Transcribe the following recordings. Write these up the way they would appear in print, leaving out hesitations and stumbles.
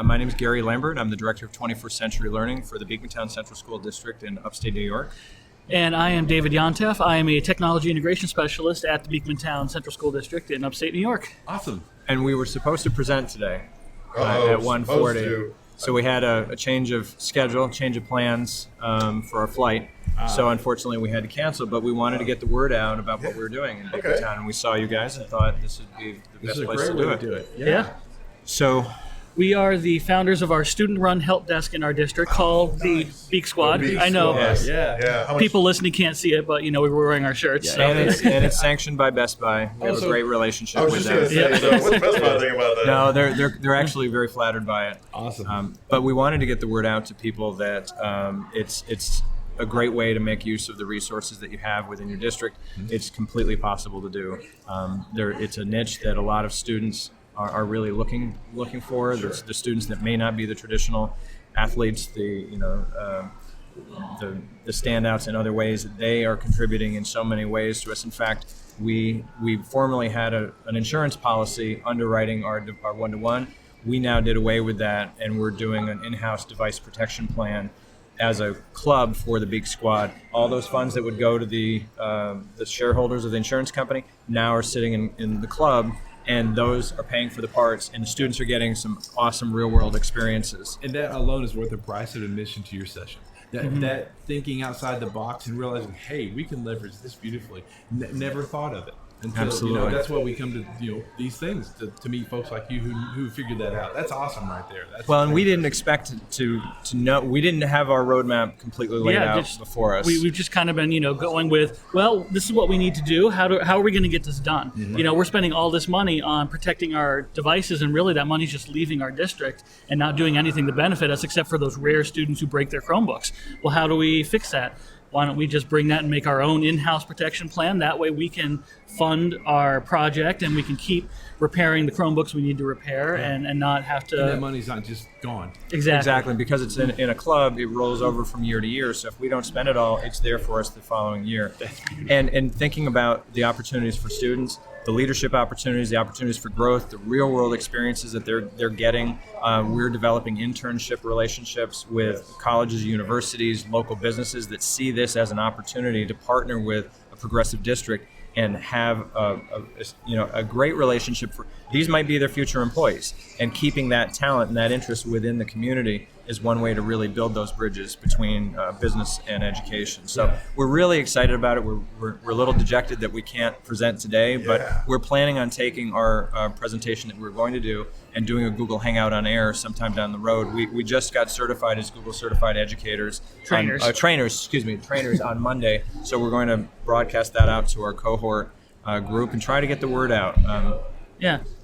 My name is Gary Lambert. I'm the Director of 21st Century Learning for the Beacontown Central School District in upstate New York. And I am David Yantef. I am a Technology Integration Specialist at the Beacontown Central School District in upstate New York. Awesome. And we were supposed to present today at 1:40. So we had a change of schedule, change of plans for our flight. So unfortunately we had to cancel, but we wanted to get the word out about what we were doing in Beacontown. And we saw you guys and thought this would be the best place to do it. Yeah. So we are the founders of our student-run help desk in our district called the Beak Squad. I know people listening can't see it, but we were wearing our shirts. So. And it's sanctioned by Best Buy. We have a great relationship with them. What's Best Buy thing about that? No, they're actually very flattered by it. Awesome. But we wanted to get the word out to people that it's a great way to make use of the resources that you have within your district. It's completely possible to do. It's a niche that a lot of students are really looking for. Sure. The students that may not be the traditional athletes, the standouts in other ways. They are contributing in so many ways to us. In fact, we formerly had an insurance policy underwriting our one-to-one. We now did away with that, and we're doing an in-house device protection plan as a club for the Beak Squad. All those funds that would go to the shareholders of the insurance company now are sitting in the club, and those are paying for the parts, and the students are getting some awesome real-world experiences. And that alone is worth the price of admission to your session. That thinking outside the box and realizing, hey, we can leverage this beautifully. Never thought of it. Until, Absolutely. That's why we come to these things to meet folks like you who figured that out. That's awesome right there. And we didn't expect to know. We didn't have our roadmap completely laid out before us. We've just kind of been going with, well, this is what we need to do. How are we going to get this done? We're spending all this money on protecting our devices, and really that money's just leaving our district and not doing anything to benefit us except for those rare students who break their Chromebooks. Well, how do we fix that? Why don't we just bring that and make our own in-house protection plan? That way we can fund our project and we can keep repairing the Chromebooks we need to repair and not have to... And that money's not just gone. Exactly. Because it's in a club, it rolls over from year to year. So if we don't spend it all, it's there for us the following year. And thinking about the opportunities for students, the leadership opportunities, the opportunities for growth, the real-world experiences that they're getting. We're developing internship relationships with colleges, universities, local businesses that see this as an opportunity to partner with a progressive district and have a great relationship. These might be their future employees, and keeping that talent and that interest within the community is one way to really build those bridges between business and education. So we're really excited about it. We're a little dejected that we can't present today, but we're planning on taking our presentation that we're going to do and doing a Google Hangout on air sometime down the road. We just got certified as Google Certified Educators. Trainers on Monday. So we're going to broadcast that out to our cohort group and try to get the word out.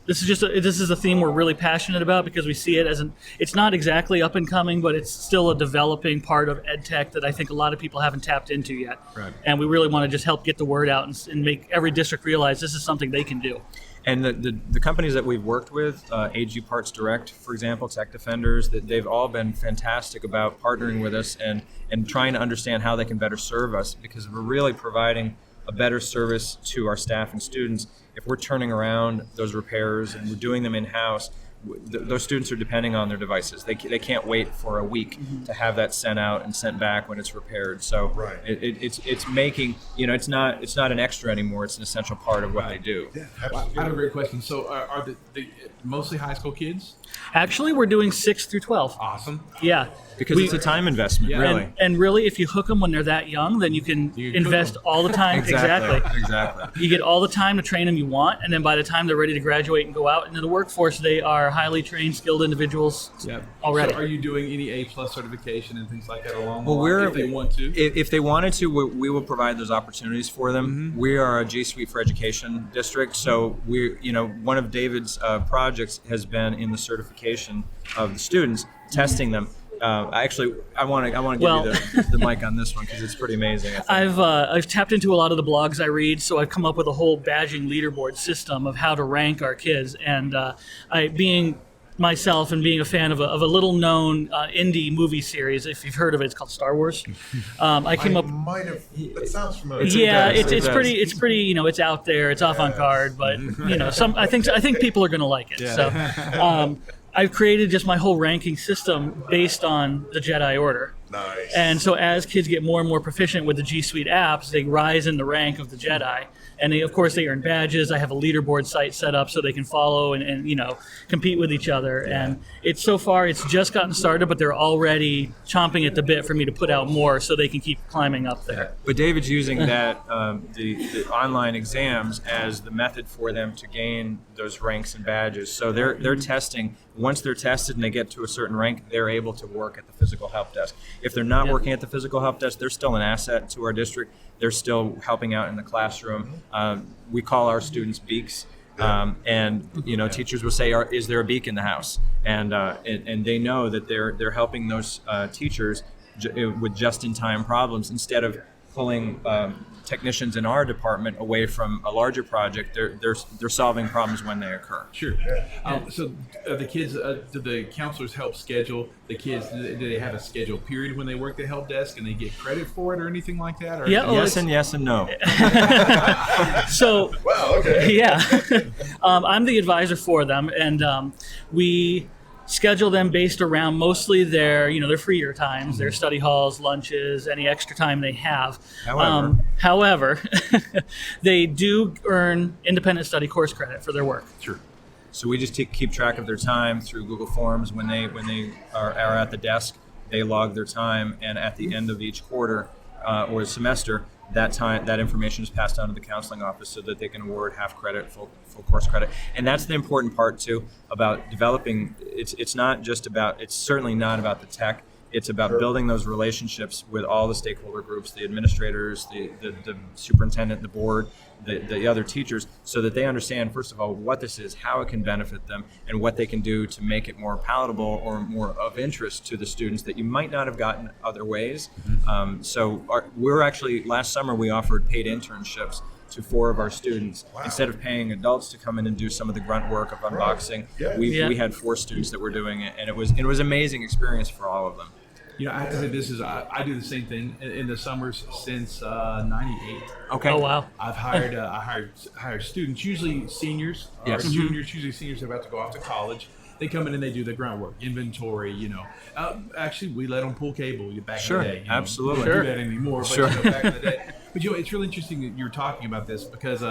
This is a theme we're really passionate about because we see it as it's not exactly up and coming, but it's still a developing part of ed tech that I think a lot of people haven't tapped into yet. Right. And we really want to just help get the word out and make every district realize this is something they can do. And the companies that we've worked with, AG Parts Direct, for example, Tech Defenders, they've all been fantastic about partnering with us and trying to understand how they can better serve us, because we're really providing a better service to our staff and students. If we're turning around those repairs and we're doing them in-house, those students are depending on their devices. They can't wait for a week to have that sent out and sent back when it's repaired. So it's making, it's not an extra anymore. It's an essential part of what they do. Yeah, I have a great question. So are the mostly high school kids? Actually, we're doing 6 through 12. Awesome. Yeah. Because it's a time investment, really. And really, if you hook them when they're that young, then you can invest all the time. Exactly. You get all the time to train them you want, and then by the time they're ready to graduate and go out into the workforce, they are highly trained, skilled individuals already. So are you doing any A+ certification and things like that along Well, the line if they want to? If they wanted to, we will provide those opportunities for them. We are a G Suite for Education district, so one of David's projects has been in the certification of the students, testing them. I want to give you the mic on this one because it's pretty amazing. I've tapped into a lot of the blogs I read, so I've come up with a whole badging leaderboard system of how to rank our kids. And being myself and being a fan of a little known indie movie series, if you've heard of it, it's called Star Wars. I might have. It sounds familiar. It's pretty. It's out there. It's off on card, but I think people are going to like it. Yeah. So. I've created just my whole ranking system based on the Jedi Order. Nice. And so as kids get more and more proficient with the G Suite apps, they rise in the rank of the Jedi. And of course, they earn badges. I have a leaderboard site set up so they can follow and compete with each other. Yeah. And it's just gotten started, but they're already chomping at the bit for me to put out more so they can keep climbing up there. But David's using that the online exams as the method for them to gain those ranks and badges. So they're testing. Once they're tested and they get to a certain rank, they're able to work at the physical help desk. If they're not working at the physical help desk, they're still an asset to our district. They're still helping out in the classroom. We call our students beaks. And teachers will say, "Is there a beak in the house?" And they know that they're helping those teachers with just-in-time problems instead of pulling technicians in our department away from a larger project. They're solving problems when they occur. Sure. So the kids, do the counselors help schedule the kids? Do they have a scheduled period when they work the help desk and they get credit for it or anything like that? Or yes and no. So, wow, okay. Yeah. I'm the advisor for them, and we schedule them based around mostly their freer times, their study halls, lunches, any extra time they have. However, they do earn independent study course credit for their work. Sure. So we just keep track of their time through Google Forms. When they are at the desk, they log their time, and at the end of each quarter or semester, that information is passed on to the counseling office so that they can award half credit, full course credit. And that's the important part too about developing. It's certainly not about the tech. It's about building those relationships with all the stakeholder groups, the administrators, the superintendent, the board, the other teachers, so that they understand, first of all, what this is, how it can benefit them, and what they can do to make it more palatable or more of interest to the students that you might not have gotten other ways. We're actually, last summer, we offered paid internships to 4 of our students. Wow. Instead of paying adults to come in and do some of the grunt work of unboxing, we had 4 students that were doing it, and it was an amazing experience for all of them. I do the same thing in the summers since '98. Okay. Oh wow. I've hired students, usually seniors, or juniors, usually seniors about to go off to college. They come in and they do the grunt work, inventory. Actually, we let them pull cable back in the day. Absolutely. We don't do that anymore, but back in the day. But it's really interesting that you're talking about this because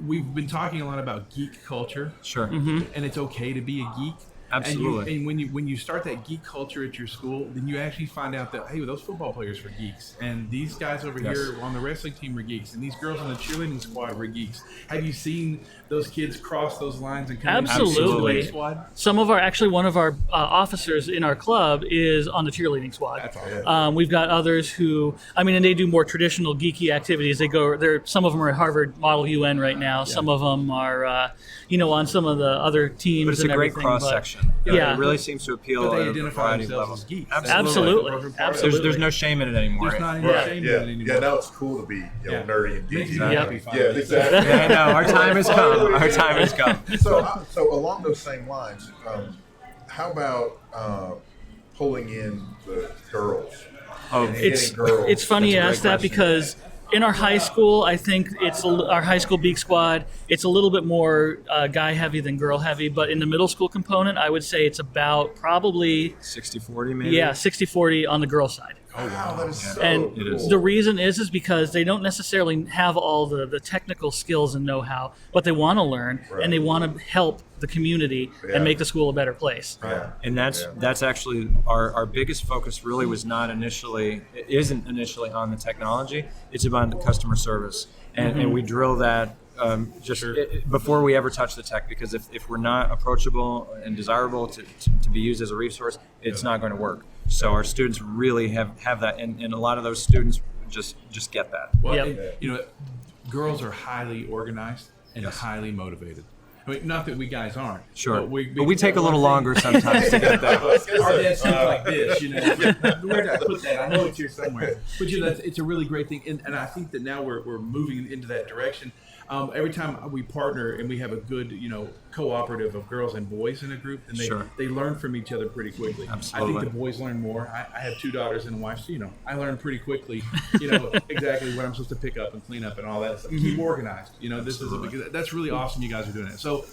we've been talking a lot about geek culture. Sure. Mm-hmm. And it's okay to be a geek. Absolutely. And when you start that geek culture at your school, then you actually find out that, hey, those football players were geeks, and these guys over here on the wrestling team were geeks, and these girls on the cheerleading squad were geeks. Have you seen those kids cross those lines and come Absolutely. into the squad? One of our officers in our club is on the cheerleading squad. That's awesome. We've got others who, and they do more traditional geeky activities. Some of them are at Harvard Model UN right now. Yeah. Some of them are, on some of the other teams. But it's a great cross section. Yeah, it really seems to appeal at a identify variety of levels. As geeks. Absolutely. There's no shame in it anymore. There's not any shame in it anymore. Yeah, now it's cool to be nerdy and geeky. Exactly. Yeah, exactly. Yeah, no, our time has come. Our time has come. So along those same lines, how about pulling in the girls? It's funny you ask that because in our high school, I think our high school Beak Squad, it's a little bit more guy heavy than girl heavy, but in the middle school component, I would say it's about probably 60-40 maybe? Yeah, 60-40 on the girl side. Oh wow, that is so cool. The reason is because they don't necessarily have all the technical skills and know-how, but they want to learn and they want to help the community and make the school a better place. Yeah. And that's actually our biggest focus. Really isn't initially on the technology. It's about the customer service, and we drill that before we ever touch the tech, because if we're not approachable and desirable to be used as a resource, it's not going to work. So our students really have that, and a lot of those students just get that. Well, girls are highly organized and highly motivated. Not that we guys aren't. Sure. But we take a little longer sometimes to get that. Our dad's like this, Where did I put that? I know it's here somewhere. But it's a really great thing, and I think that now we're moving into that direction. Every time we partner and we have a good, cooperative of girls and boys in a group, and they learn from each other pretty quickly. Absolutely. I think the boys learn more. I have 2 daughters and a wife, so I learn pretty quickly, exactly what I'm supposed to pick up and clean up and all that stuff. Keep organized. That's really awesome. You guys are doing it. So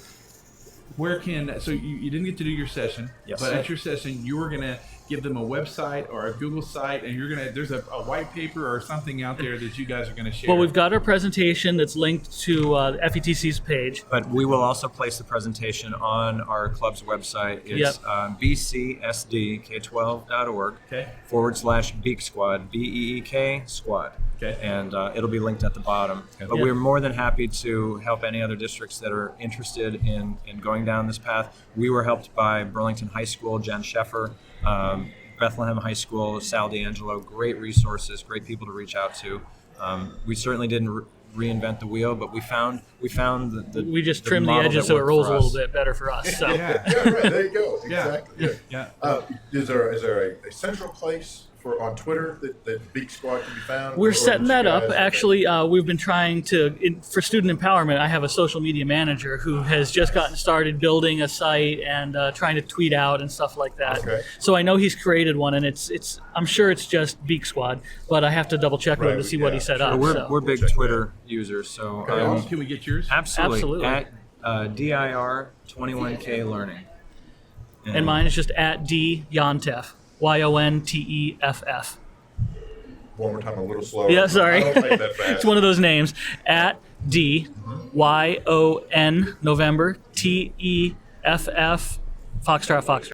where can, so you didn't get to do your session, Yes. but at your session, you were going to give them a website or a Google site, and there's a white paper or something out there that you guys are going to share. Well, we've got our presentation that's linked to FETC's page. But we will also place the presentation on our club's website. It's bcsdk12.org Okay. /Beak Squad, BEEK squad. Okay. And it'll be linked at the bottom. But Yeah. we're more than happy to help any other districts that are interested in going down this path. We were helped by Burlington High School, Jen Sheffer, Bethlehem High School, Sal D'Angelo, great resources, great people to reach out to. We certainly didn't reinvent the wheel, but we found the We just trimmed the model edges that so it worked rolls for a little us. bit better for us. So. Yeah. Yeah, right. There you go. Yeah. Exactly. Yeah. Is there a central place on Twitter that Beak Squad can be found? We're Or setting you that up. guys- Actually, we've been trying for student empowerment, I have a social media manager who has just gotten started building a site and trying to tweet out and stuff like that. Okay. So I know he's created one, and I'm sure it's just Beak Squad, but I have to double check with him to Right, see what he yeah, set sure. up. We're big check it Twitter users, so Can we get yours? absolutely. Absolutely. At DIR 21K Learning. And mine is just at D Yantef, YONTEFF. One more time, a little slower. Yeah, sorry. I don't think that fast. It's one of those names. At D YON November TEFF Foxtrot Foxtrot.